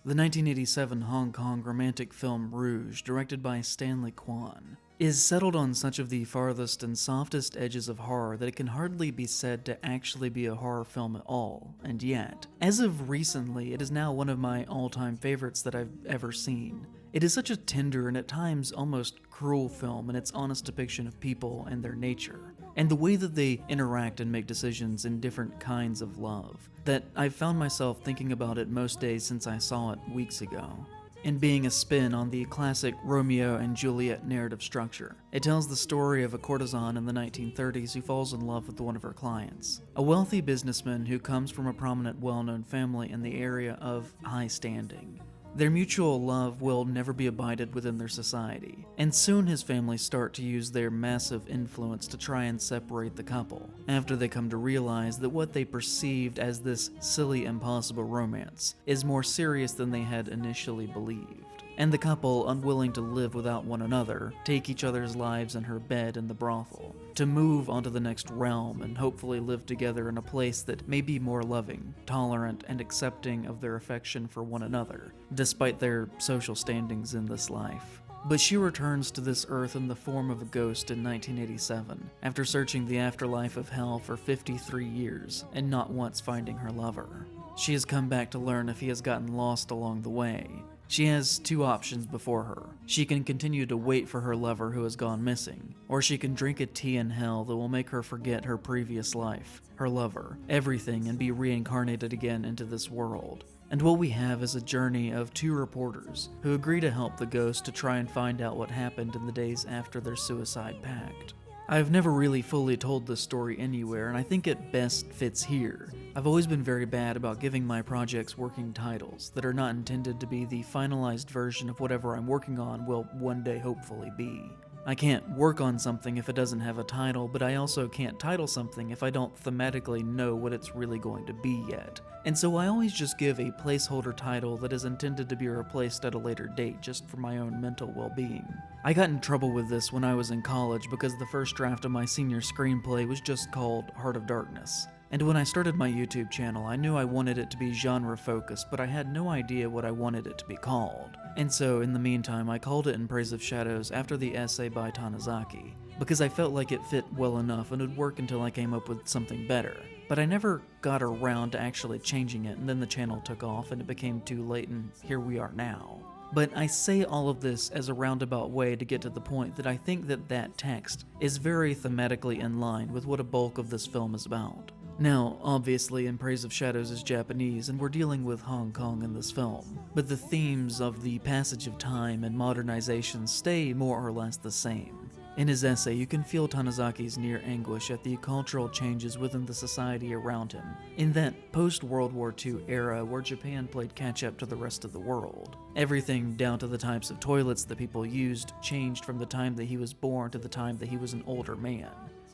The 1987 Hong Kong romantic film Rouge, directed by Stanley Kwan, is settled on such of the farthest and softest edges of horror that it can hardly be said to actually be a horror film at all, and yet, as of recently, it is now one of my all-time favorites that I've ever seen. It is such a tender and at times almost cruel film in its honest depiction of people and their nature, and the way that they interact and make decisions in different kinds of love, that I've found myself thinking about it most days since I saw it weeks ago. And being a spin on the classic Romeo and Juliet narrative structure. It tells the story of a courtesan in the 1930s who falls in love with one of her clients, a wealthy businessman who comes from a prominent, well-known family in the area of high standing. Their mutual love will never be abided within their society, and soon his family start to use their massive influence to try and separate the couple, after they come to realize that what they perceived as this silly, impossible romance is more serious than they had initially believed. And the couple, unwilling to live without one another, take each other's lives in her bed in the brothel, to move onto the next realm and hopefully live together in a place that may be more loving, tolerant, and accepting of their affection for one another, despite their social standings in this life. But she returns to this earth in the form of a ghost in 1987, after searching the afterlife of hell for 53 years and not once finding her lover. She has come back to learn if he has gotten lost along the way. She has two options before her. She can continue to wait for her lover who has gone missing, or she can drink a tea in hell that will make her forget her previous life, her lover, everything, and be reincarnated again into this world. And what we have is a journey of two reporters who agree to help the ghost to try and find out what happened in the days after their suicide pact. I've never really fully told this story anywhere, and I think it best fits here. I've always been very bad about giving my projects working titles that are not intended to be the finalized version of whatever I'm working on will one day hopefully be. I can't work on something if it doesn't have a title, but I also can't title something if I don't thematically know what it's really going to be yet. And so I always just give a placeholder title that is intended to be replaced at a later date just for my own mental well-being. I got in trouble with this when I was in college because the first draft of my senior screenplay was just called Heart of Darkness. And when I started my YouTube channel, I knew I wanted it to be genre-focused, but I had no idea what I wanted it to be called. And so, in the meantime, I called it In Praise of Shadows after the essay by Tanizaki, because I felt like it fit well enough and would work until I came up with something better. But I never got around to actually changing it, and then the channel took off and it became too late, and here we are now. But I say all of this as a roundabout way to get to the point that I think that text is very thematically in line with what a bulk of this film is about. Now, obviously, In Praise of Shadows is Japanese, and we're dealing with Hong Kong in this film, but the themes of the passage of time and modernization stay more or less the same. In his essay, you can feel Tanizaki's near anguish at the cultural changes within the society around him, in that post-World War II era where Japan played catch-up to the rest of the world. Everything down to the types of toilets that people used changed from the time that he was born to the time that he was an older man.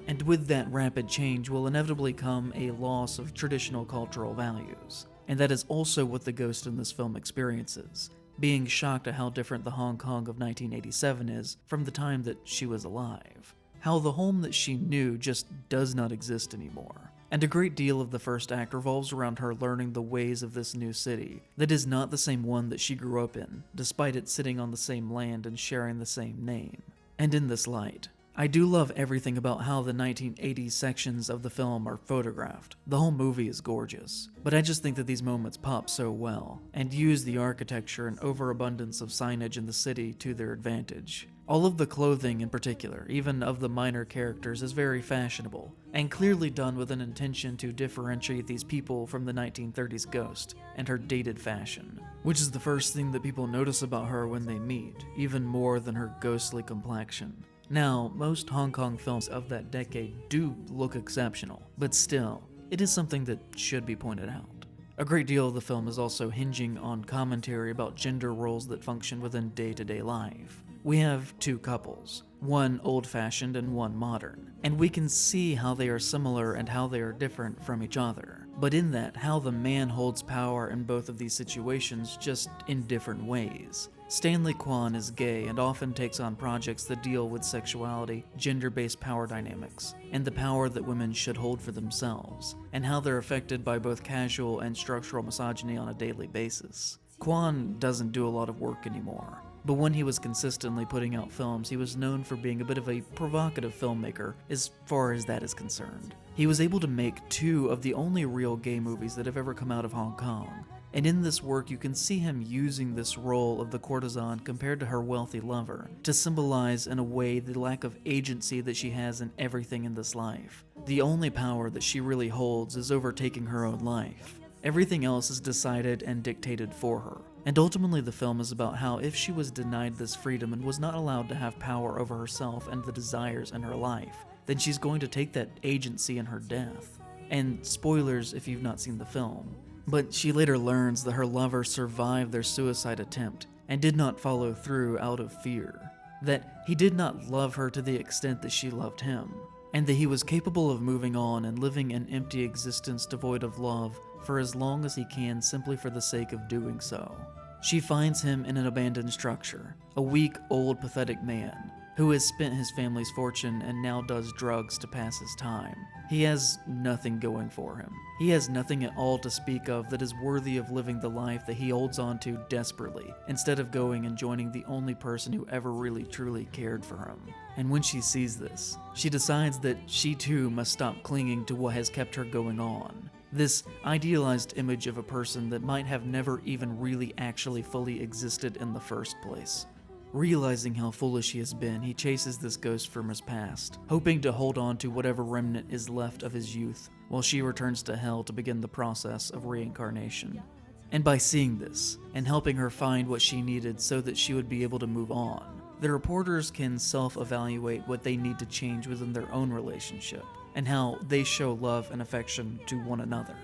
And with that rapid change will inevitably come a loss of traditional cultural values. And that is also what the ghost in this film experiences, being shocked at how different the Hong Kong of 1987 is from the time that she was alive. How the home that she knew just does not exist anymore. And a great deal of the first act revolves around her learning the ways of this new city that is not the same one that she grew up in, despite it sitting on the same land and sharing the same name. And in this light, I do love everything about how the 1980s sections of the film are photographed. The whole movie is gorgeous, but I just think that these moments pop so well, and use the architecture and overabundance of signage in the city to their advantage. All of the clothing in particular, even of the minor characters, is very fashionable, and clearly done with an intention to differentiate these people from the 1930s ghost and her dated fashion, which is the first thing that people notice about her when they meet, even more than her ghostly complexion. Now, most Hong Kong films of that decade do look exceptional, but still, it is something that should be pointed out. A great deal of the film is also hinging on commentary about gender roles that function within day-to-day life. We have two couples, one old-fashioned and one modern, and we can see how they are similar and how they are different from each other. But in that, how the man holds power in both of these situations, just in different ways. Stanley Kwan is gay and often takes on projects that deal with sexuality, gender-based power dynamics, and the power that women should hold for themselves, and how they're affected by both casual and structural misogyny on a daily basis. Kwan doesn't do a lot of work anymore, but when he was consistently putting out films, he was known for being a bit of a provocative filmmaker as far as that is concerned. He was able to make 2 of the only real gay movies that have ever come out of Hong Kong, and in this work you can see him using this role of the courtesan compared to her wealthy lover to symbolize in a way the lack of agency that she has in everything in this life. The only power that she really holds is overtaking her own life. Everything else is decided and dictated for her. And ultimately the film is about how if she was denied this freedom and was not allowed to have power over herself and the desires in her life, then she's going to take that agency in her death. And spoilers if you've not seen the film, but she later learns that her lover survived their suicide attempt and did not follow through out of fear, that he did not love her to the extent that she loved him, and that he was capable of moving on and living an empty existence devoid of love for as long as he can simply for the sake of doing so. She finds him in an abandoned structure, a weak, old, pathetic man who has spent his family's fortune and now does drugs to pass his time. He has nothing going for him. He has nothing at all to speak of that is worthy of living the life that he holds on to desperately, instead of going and joining the only person who ever really truly cared for him. And when she sees this, she decides that she too must stop clinging to what has kept her going on. This idealized image of a person that might have never even really actually fully existed in the first place. Realizing how foolish he has been, he chases this ghost from his past, hoping to hold on to whatever remnant is left of his youth, while she returns to hell to begin the process of reincarnation. And by seeing this, and helping her find what she needed so that she would be able to move on, the reporters can self-evaluate what they need to change within their own relationship, and how they show love and affection to one another.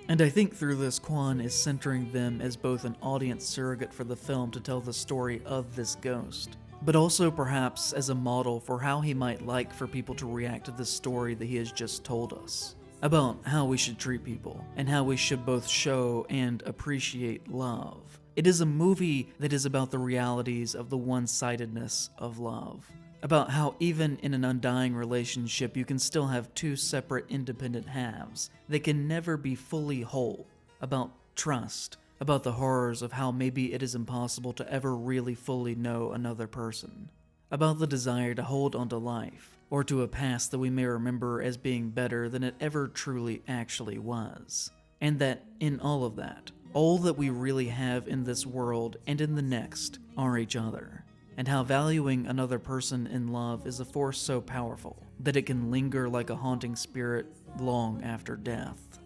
And I think through this, Kwan is centering them as both an audience surrogate for the film to tell the story of this ghost, but also perhaps as a model for how he might like for people to react to the story that he has just told us, about how we should treat people, and how we should both show and appreciate love. It is a movie that is about the realities of the one-sidedness of love, about how even in an undying relationship you can still have 2 separate independent halves that can never be fully whole, about trust, about the horrors of how maybe it is impossible to ever really fully know another person, about the desire to hold onto life, or to a past that we may remember as being better than it ever truly actually was, and that in all of that, all that we really have in this world and in the next are each other. And how valuing another person in love is a force so powerful that it can linger like a haunting spirit long after death.